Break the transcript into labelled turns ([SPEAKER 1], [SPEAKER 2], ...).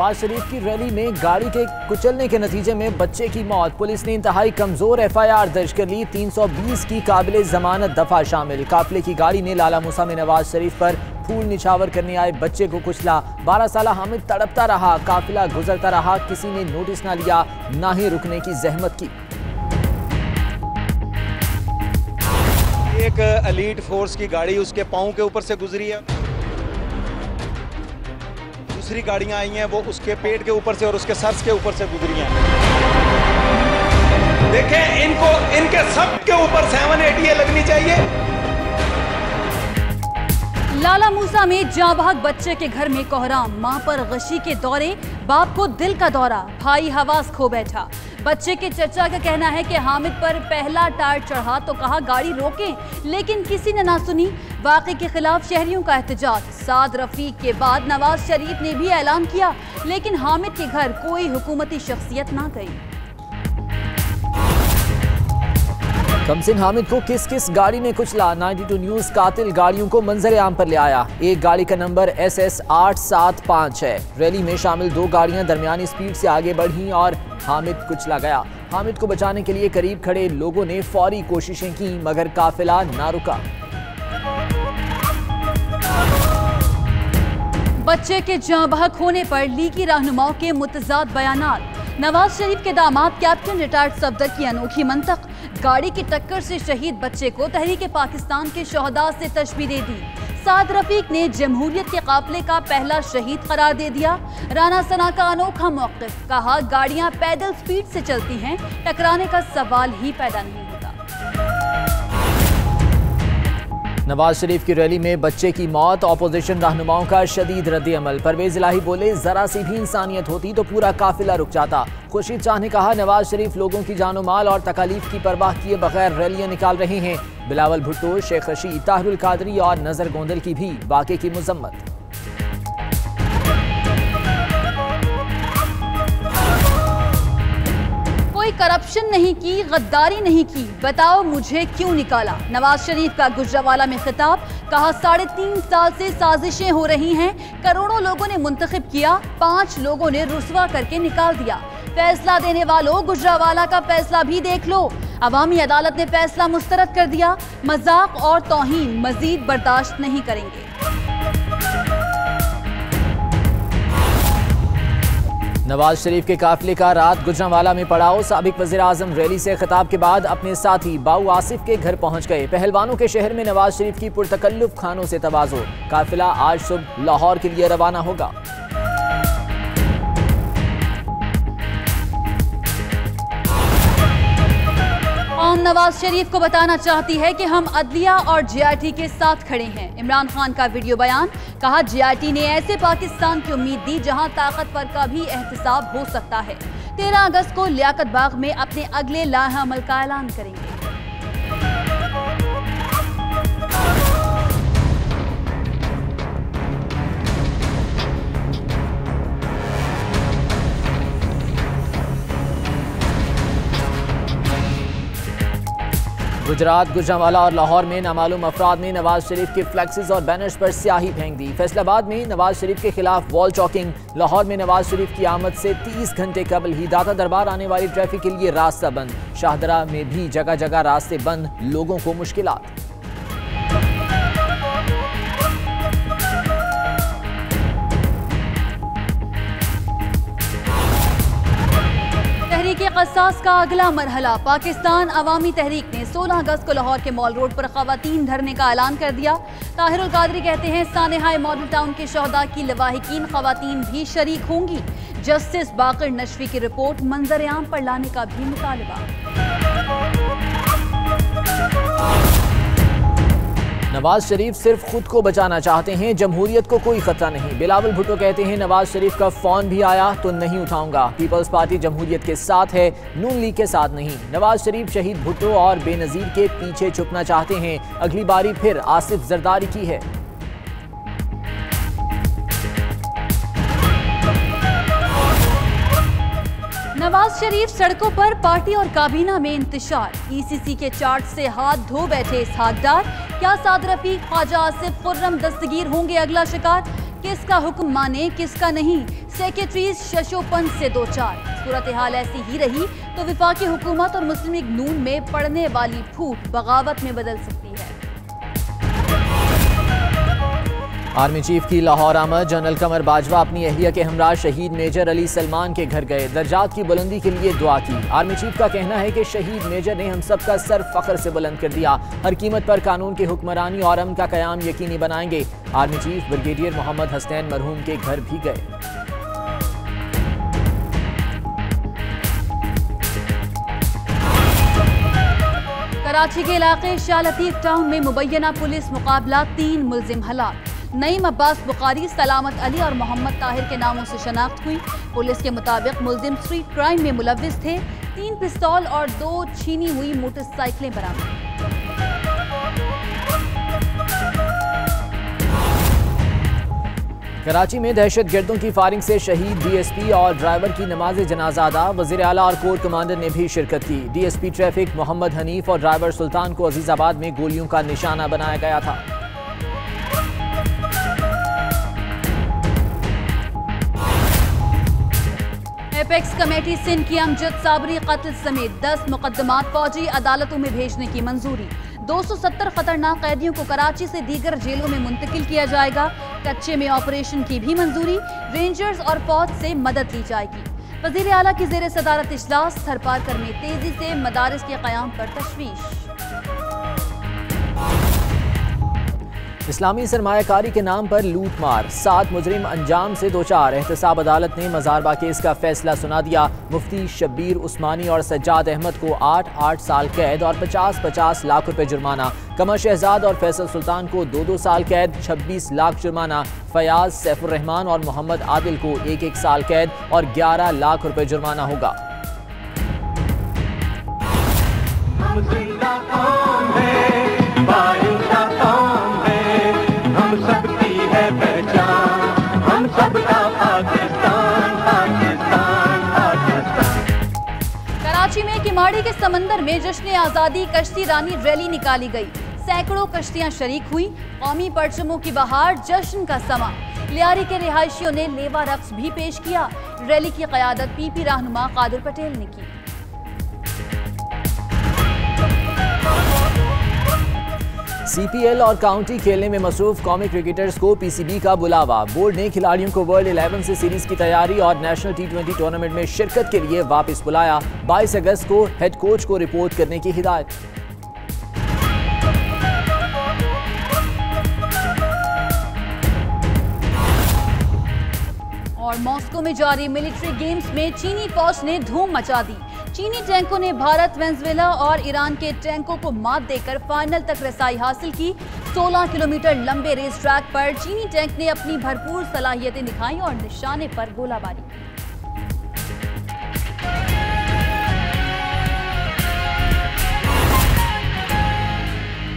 [SPEAKER 1] नवाज शरीफ की रैली में गाड़ी के कुचलने के नतीजे में बच्चे की मौत। पुलिस ने इंतहाई कमजोर FIR दर्ज कर ली। 320 की काबिल जमानत दफा शामिल। काफिले की गाड़ी ने लाला मूसा में नवाज शरीफ पर फूल निछावर करने आए बच्चे को कुचला। 12 साल हामिद तड़पता रहा। काफिला गुजरता रहा। किसी ने नोटिस ना लिया, ना ही रुकने की जहमत की।
[SPEAKER 2] एक एलीट फोर्स की गाड़ी उसके पाँव के ऊपर से गुजरी है। दूसरी गाड़ियां आई हैं वो उसके पेट के ऊपर से और उसके सर के ऊपर से गुजरी हैं। देखें इनको, इनके सब के ऊपर 780 लगनी चाहिए।
[SPEAKER 3] लाला मूसा में जांबाज बच्चे के घर में कोहराम। मां पर गशी के दौरे, बाप को दिल का दौरा। भाई हवास खो बैठा। बच्चे के चचा का कहना है कि हामिद पर पहला टायर चढ़ा तो कहा गाड़ी रोकें, लेकिन किसी ने ना सुनी। वाक़े के खिलाफ शहरियों का एहतजाज। साद रफीक के बाद नवाज शरीफ ने भी ऐलान किया, लेकिन हामिद के घर कोई हुकूमती शख्सियत ना गई।
[SPEAKER 1] कमसिन हामिद को किस किस गाड़ी ने कुचला। 92 न्यूज कातिल गाड़ियों को मंजर आम पर ले आया। एक गाड़ी का नंबर SS 875 है। रैली में शामिल 2 गाड़ियां दरमियानी स्पीड से आगे बढ़ीं और हामिद कुचला गया। हामिद को बचाने के लिए करीब खड़े लोगों ने फौरी कोशिशें की, मगर काफिला ना रुका।
[SPEAKER 3] बच्चे के जाँ बहक होने पर लीगी रहनुमाओं के मुतजाद बयानात। नवाज शरीफ के दामाद कैप्टन रिटायर्ड सफदर की अनोखी मंतक। गाड़ी की टक्कर से शहीद बच्चे को तहरीक पाकिस्तान के शोहदा से तशबीह दे दी। साद रफीक ने जमहूरियत के काफिले का पहला शहीद करार दे दिया। राना सना का अनोखा मौक़िफ़। कहा गाड़ियां पैदल स्पीड से चलती हैं, टकराने का सवाल ही पैदा नहीं होता।
[SPEAKER 1] नवाज शरीफ की रैली में बच्चे की मौत। अपोजिशन रहनुमाओं का शदीद रद्द-ए-अमल। परवेज इलाही बोले जरा सी भी इंसानियत होती तो पूरा काफिला रुक जाता। खुर्शीद शाह ने कहा नवाज शरीफ लोगों की जानो माल और तकालीफ की परवाह किए बगैर रैलियां निकाल रहे हैं। बिलावल भुट्टो, शेख रशीद, ताहिरुल कादरी और नजर गोंदल की भी वाक़े की मजम्मत।
[SPEAKER 3] कोई करप्शन नहीं की, गद्दारी नहीं की, बताओ मुझे क्यों निकाला। नवाज शरीफ का गुजरावाला में खिताब। कहा 3.5 साल से साजिशें हो रही हैं। करोड़ों लोगों ने मुंतखब किया, 5 लोगों ने रुसवा करके निकाल दिया। फैसला देने वालों, गुजरावाला का फैसला भी देख लो। अवामी अदालत ने फैसला मुस्तरद कर दिया। मजाक और तौहीन मजीद बर्दाश्त नहीं करेंगे।
[SPEAKER 1] नवाज शरीफ के काफिले का रात गुजरांवाला में पड़ाव। साबिक वज़ीर आज़म रैली से खिताब के बाद अपने साथी बाऊ आसिफ के घर पहुंच गए। पहलवानों के शहर में नवाज शरीफ की पुरतकल्लुफ खानों से तवाज़ो। काफिला आज सुबह लाहौर के लिए रवाना होगा।
[SPEAKER 3] नवाज शरीफ को बताना चाहती है कि हम अदलिया और JRT के साथ खड़े हैं। इमरान खान का वीडियो बयान। कहा JRT ने ऐसे पाकिस्तान की उम्मीद दी जहां ताकतवर का भी एहतसाब हो सकता है। 13 अगस्त को लियाकत बाग में अपने अगले लाहेअमल का ऐलान करेंगे।
[SPEAKER 1] गुजरात, गुजरांवाला और लाहौर में नामालूम अफराद ने नवाज शरीफ के फ्लैक्सेस और बैनर्स पर स्याही फेंक दी। फैसलाबाद में नवाज शरीफ के खिलाफ वॉल चॉकिंग। लाहौर में नवाज शरीफ की आमद से 30 घंटे कबल ही दाता दरबार आने वाली ट्रैफिक के लिए रास्ता बंद। शाहदरा में भी जगह जगह रास्ते बंद, लोगों को मुश्किलात।
[SPEAKER 3] तहरीक क़सास का अगला मरहला। पाकिस्तान अवामी तहरीक ने 16 अगस्त को लाहौर के मॉल रोड पर ख़वातीन धरने का ऐलान कर दिया। ताहिरुल कादरी कहते हैं सानेहाय मॉडल टाउन के शहदा की लवाहिकीन ख़वातीन भी शरीक होंगी। जस्टिस बाकर नशवी की रिपोर्ट मंजर आम पर लाने का भी मुतालबा।
[SPEAKER 1] नवाज शरीफ सिर्फ खुद को बचाना चाहते हैं, जमहूरियत को कोई खतरा नहीं। बिलावल भुट्टो कहते हैं नवाज शरीफ का फोन भी आया तो नहीं उठाऊंगा। पीपल्स पार्टी जमहूरियत के साथ है, नून लीग के साथ नहीं। नवाज शरीफ शहीद भुट्टो और बेनजीर के पीछे छुपना चाहते हैं। अगली बारी फिर आसिफ जरदारी की है।
[SPEAKER 3] नवाज शरीफ सड़कों पर पार्टी और काबीना में इंतशार। ECC के चार्ट से हाथ धो बैठे इसहाक डार। क्या साद रफीक, ख्वाजा आसिफ, खुर्रम दस्तगीर होंगे अगला शिकार? किसका हुक्म माने किसका नहीं, सेक्रेटरीज शशोपन से दो चार। सूरत हाल ऐसी ही रही तो विफाकी हुकूमत और मुस्लिम लीग नून में पड़ने वाली फूट बगावत में बदल सकती है।
[SPEAKER 1] आर्मी चीफ की लाहौर आमद। जनरल कमर बाजवा अपनी अहलिया के हमरा शहीद मेजर अली सलमान के घर गए, दर्जात की बुलंदी के लिए दुआ की। आर्मी चीफ का कहना है कि शहीद मेजर ने हम सब का सर फख्र से बुलंद कर दिया, हर कीमत पर कानून की हुक्मरानी और अमन का कयाम यकीनी बनाएंगे। Army chief brigadier Mohammad Hasnain मरहूम के घर भी गए।
[SPEAKER 3] कराची के इलाके शाह लतीफ टाउन में मुबैना पुलिस मुकाबला, 3 मुल्जिम हलाक। नईम अब्बास बुखारी, सलामत अली और मोहम्मद ताहिर के नामों से शनाख्त हुई। पुलिस के मुताबिक मुल्जिम स्ट्रीट क्राइम में मुलव्विस थे। 3 पिस्तौल और 2 छीनी हुई मोटरसाइकिलें बरामद।
[SPEAKER 1] कराची में दहशतगर्दों की फायरिंग से शहीद डीएसपी और ड्राइवर की नमाज जनाजा अदा, वज़ीर आला और कोर कमांडर ने भी शिरकत की। डीएसपी ट्रैफिक मोहम्मद हनीफ और ड्राइवर सुल्तान को अजीजाबाद में गोलियों का निशाना बनाया गया था।
[SPEAKER 3] एपेक्स कमेटी सिंध की अमजद साबरी कत्ल समेत 10 मुकदमात फौजी अदालतों में भेजने की मंजूरी। 270 खतरनाक कैदियों को कराची से दीगर जेलों में मुंतकिल किया जाएगा। कच्चे में ऑपरेशन की भी मंजूरी, रेंजर्स और फौज से मदद ली जाएगी। वज़ीर आला की ज़ेर सदारत इजलास, थरपारकर में तेजी से मदारिस के क़याम पर तशवीश।
[SPEAKER 1] इस्लामी सरमायाकारी के नाम पर लूट मार, 7 मुजरिम अंजाम से दो चार। एहतसाब अदालत ने मज़ारबा केस का फैसला सुना दिया। मुफ्ती शब्बीर उस्मानी और सज्जाद अहमद को 8 साल कैद और 50 लाख रुपए जुर्माना। कमर शहजाद और फैसल सुल्तान को 2 साल कैद, 26 लाख जुर्माना। फयाज, सैफुर रहमान और मोहम्मद आदिल को 1 साल कैद और 11 लाख रुपए जुर्माना होगा।
[SPEAKER 3] कराची में किमाड़ी के समंदर में जश्न आज़ादी कश्ती रानी रैली निकाली गई। सैकड़ों कश्तियां शरीक हुई। कौमी परचमों की बहार, जश्न का समा। लियारी के रिहायशियों ने लेवा रक्स भी पेश किया। रैली की क़यादत पीपी रहनुमा कादिर पटेल ने की।
[SPEAKER 1] सीपीएल और काउंटी खेलने में मसरूफ कौमी क्रिकेटर्स को पीसीबी का बुलावा। बोर्ड ने खिलाड़ियों को वर्ल्ड 11 से सीरीज की तैयारी और नेशनल T20 टूर्नामेंट में शिरकत के लिए वापस बुलाया। 22 अगस्त को हेड कोच को रिपोर्ट करने की हिदायत।
[SPEAKER 3] और मॉस्को में जारी मिलिट्री गेम्स में चीनी फौज ने धूम मचा दी। चीनी टैंकों ने भारत, वेनेजुएला और ईरान के टैंकों को मात देकर फाइनल तक रसाई हासिल की। 16 किलोमीटर लंबे रेस ट्रैक पर चीनी टैंक ने अपनी भरपूर सलाहियतें दिखाई और निशाने पर गोलाबारी की।